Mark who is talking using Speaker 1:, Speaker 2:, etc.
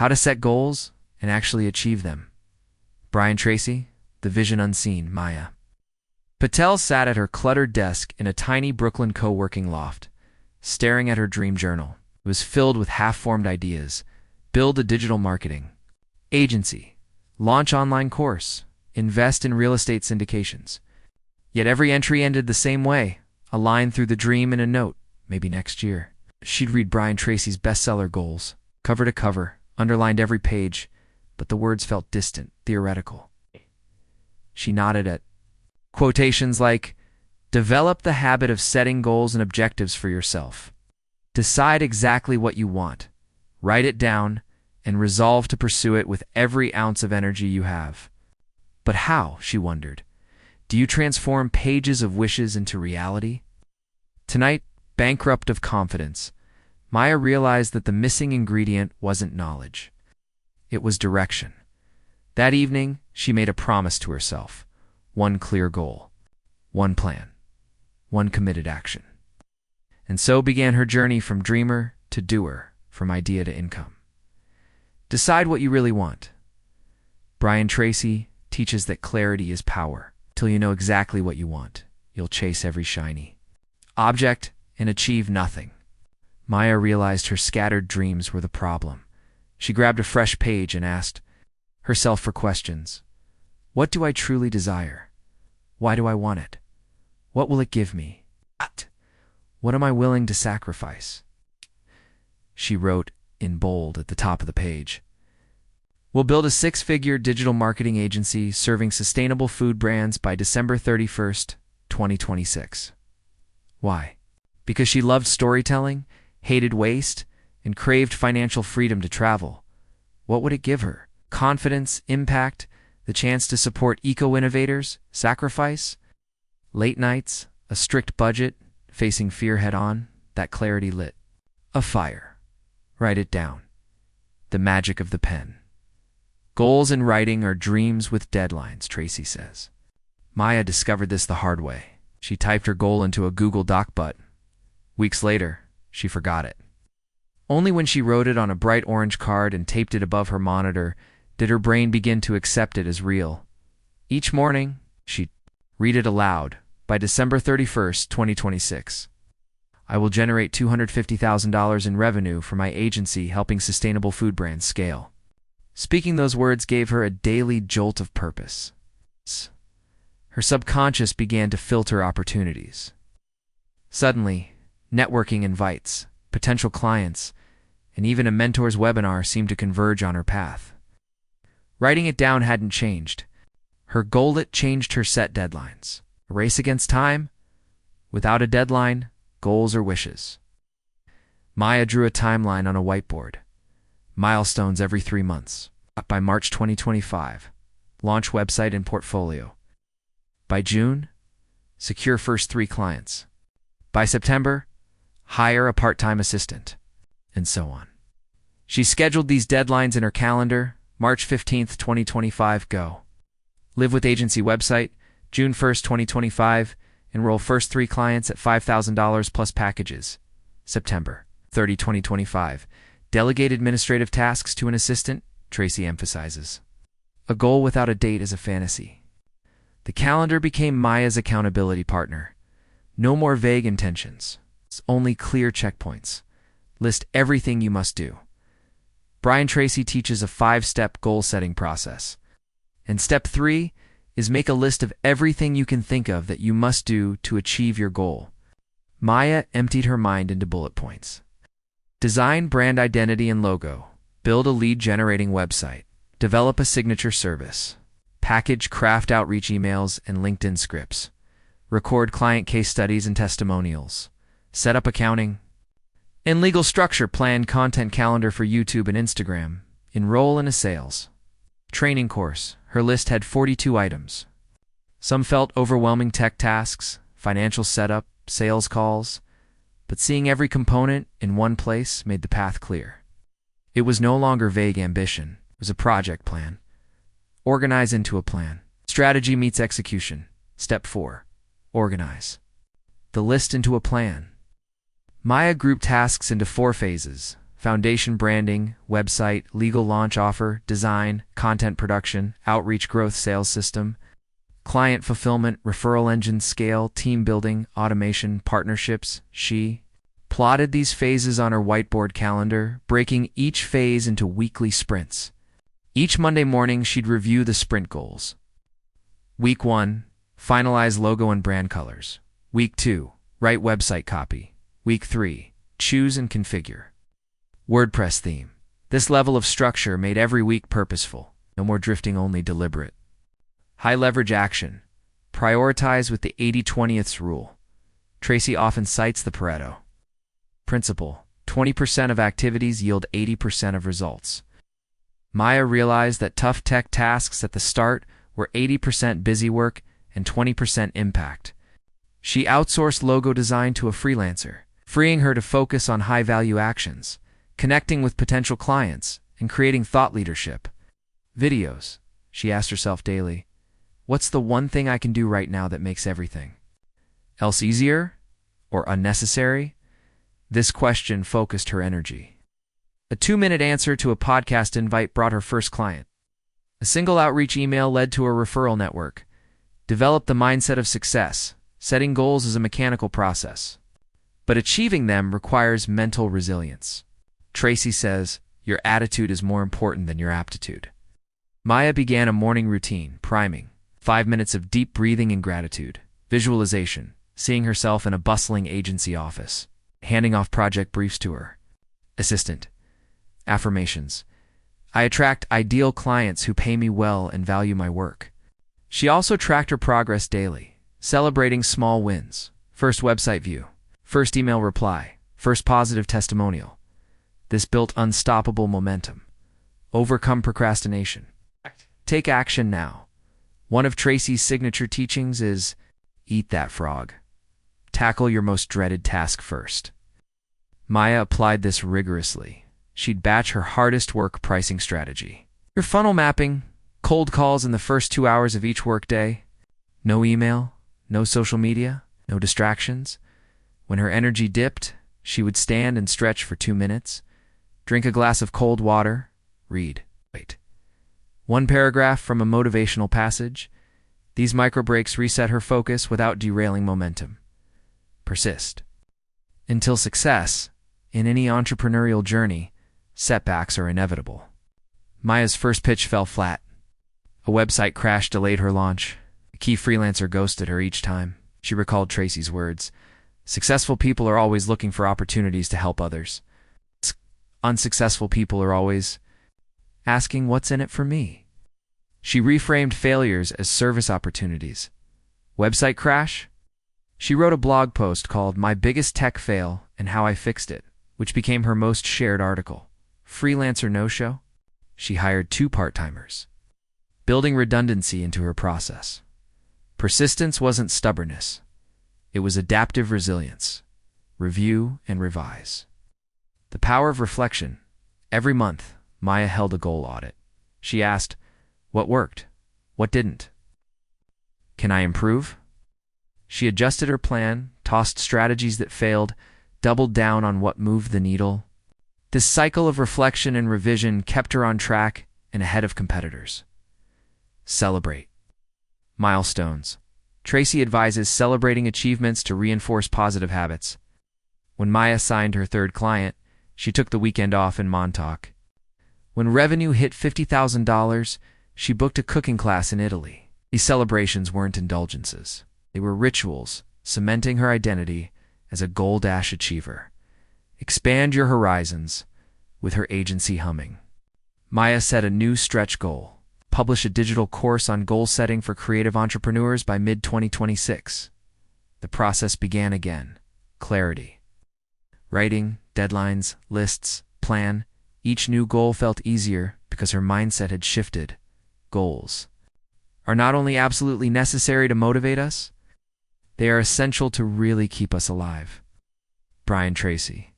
Speaker 1: How to set goals and actually achieve them. Brian Tracy, The Vision Unseen, Maya. Patel sat at her cluttered desk in a tiny Brooklyn co-working loft, staring at her dream journal. It was filled with half-formed ideas. Build a digital marketing agency, launch online course, invest in real estate syndications. Yet every entry ended the same way, a line through the dream and a note, maybe next year. She'd read Brian Tracy's bestseller goals, cover to cover, underlined every page, but the words felt distant, theoretical. She nodded at quotations like, develop the habit of setting goals and objectives for yourself. Decide exactly what you want, write it down, and resolve to pursue it with every ounce of energy you have. But how, she wondered, do you transform pages of wishes into reality? Tonight, bankrupt of confidence, Maya realized that the missing ingredient wasn't knowledge. It was direction. That evening, she made a promise to herself. One clear goal, one plan, one committed action. And so began her journey from dreamer to doer, from idea to income. Decide what you really want. Brian Tracy teaches that clarity is power. Till you know exactly what you want, you'll chase every shiny object and achieve nothing. Maya realized her scattered dreams were the problem. She grabbed a fresh page and asked herself for questions. What do I truly desire? Why do I want it? What will it give me? What am I willing to sacrifice? She wrote in bold at the top of the page. We'll build a 6-figure digital marketing agency serving sustainable food brands by December 31st, 2026. Why? Because she loved storytelling, hated waste, and craved financial freedom to travel. What would it give her? Confidence, impact, the chance to support eco-innovators, sacrifice? Late nights, a strict budget, facing fear head-on, that clarity lit a fire. Write it down. The magic of the pen. Goals in writing are dreams with deadlines, Tracy says. Maya discovered this the hard way. She typed her goal into a Google Doc, but weeks later, she forgot it. Only when she wrote it on a bright orange card and taped it above her monitor did her brain begin to accept it as real. Each morning, she'd read it aloud. By December 31st, 2026, I will generate $250,000 in revenue for my agency helping sustainable food brands scale. Speaking those words gave her a daily jolt of purpose. Her subconscious began to filter opportunities. Suddenly, networking invites, potential clients, and even a mentor's webinar seemed to converge on her path. Writing it down hadn't changed. Her goal-lit changed her set deadlines. A race against time? Without a deadline, goals are wishes. Maya drew a timeline on a whiteboard. Milestones every 3 months. By March 2025, launch website and portfolio. By June, secure first 3 clients. By September, hire a part-time assistant, and so on. She scheduled these deadlines in her calendar. March 15th, 2025, go. Live with agency website. June 1st, 2025, enroll first 3 clients at $5,000 plus packages. September 30, 2025, delegate administrative tasks to an assistant, Tracy emphasizes. A goal without a date is a fantasy. The calendar became Maya's accountability partner. No more vague intentions. It's only clear checkpoints. List everything you must do. Brian Tracy teaches a 5-step goal-setting process. And step 3 is make a list of everything you can think of that you must do to achieve your goal. Maya emptied her mind into bullet points. Design brand identity and logo. Build a lead-generating website. Develop a signature service. Package craft outreach emails and LinkedIn scripts. Record client case studies and testimonials. Set up accounting and legal structure. Plan content calendar for YouTube and Instagram. Enroll in a sales training course. Her list had 42 items. Some felt overwhelming: tech tasks, financial setup, sales calls, but seeing every component in one place made the path clear. It was no longer vague ambition. It was a project plan. Organize into a plan. Strategy meets execution. Step 4. Organize the list into a plan. Maya grouped tasks into 4 phases. foundation branding, website, legal launch offer, design, content production, outreach growth sales system, client fulfillment, referral engine scale, team building, automation, partnerships. She plotted these phases on her whiteboard calendar, breaking each phase into weekly sprints. Each Monday morning, she'd review the sprint goals. Week 1, finalize logo and brand colors. Week 2, write website copy. Week 3, choose and configure WordPress theme. This level of structure made every week purposeful, no more drifting, only deliberate. High leverage action. Prioritize with the 80/20 rule. Tracy often cites the Pareto principle. 20% of activities yield 80% of results. Maya realized that tough tech tasks at the start were 80% busy work and 20% impact. She outsourced logo design to a freelancer, freeing her to focus on high-value actions, connecting with potential clients, and creating thought leadership. Videos. She asked herself daily, what's the one thing I can do right now that makes everything else easier or unnecessary? This question focused her energy. A 2-minute answer to a podcast invite brought her first client. A single outreach email led to a referral network. Develop the mindset of success. Setting goals is a mechanical process, but achieving them requires mental resilience. Tracy says, your attitude is more important than your aptitude. Maya began a morning routine, priming, 5 minutes of deep breathing and gratitude, visualization, seeing herself in a bustling agency office, handing off project briefs to her assistant, affirmations. I attract ideal clients who pay me well and value my work. She also tracked her progress daily, celebrating small wins. First website view, first email reply, first positive testimonial. This built unstoppable momentum. Overcome procrastination. Take action now. One of Tracy's signature teachings is, eat that frog. Tackle your most dreaded task first. Maya applied this rigorously. She'd batch her hardest work pricing strategy. Your funnel mapping, cold calls in the first 2 hours of each workday, no email, no social media, no distractions. When her energy dipped, she would stand and stretch for 2 minutes, drink a glass of cold water, read. One paragraph from a motivational passage. These micro breaks reset her focus without derailing momentum. Persist. Until success, in any entrepreneurial journey, setbacks are inevitable. Maya's first pitch fell flat. A website crash delayed her launch. A key freelancer ghosted her each time. She recalled Tracy's words. Successful people are always looking for opportunities to help others. Unsuccessful people are always asking, what's in it for me? She reframed failures as service opportunities. Website crash? She wrote a blog post called My Biggest Tech Fail and How I Fixed It, which became her most shared article. Freelancer no-show? She hired 2 part-timers, building redundancy into her process. Persistence wasn't stubbornness. It was adaptive resilience. Review and revise. The power of reflection. Every month, Maya held a goal audit. She asked, what worked? What didn't? Can I improve? She adjusted her plan, tossed strategies that failed, doubled down on what moved the needle. This cycle of reflection and revision kept her on track and ahead of competitors. Celebrate. Milestones. Tracy advises celebrating achievements to reinforce positive habits. When Maya signed her 3rd client, she took the weekend off in Montauk. When revenue hit $50,000, she booked a cooking class in Italy. These celebrations weren't indulgences. They were rituals, cementing her identity as a goal-dash achiever. Expand your horizons with her agency humming. Maya set a new stretch goal. Publish a digital course on goal setting for creative entrepreneurs by mid-2026. The process began again. Clarity. Writing, deadlines, lists, plan. Each new goal felt easier because her mindset had shifted. Goals are not only absolutely necessary to motivate us, they are essential to really keep us alive. Brian Tracy.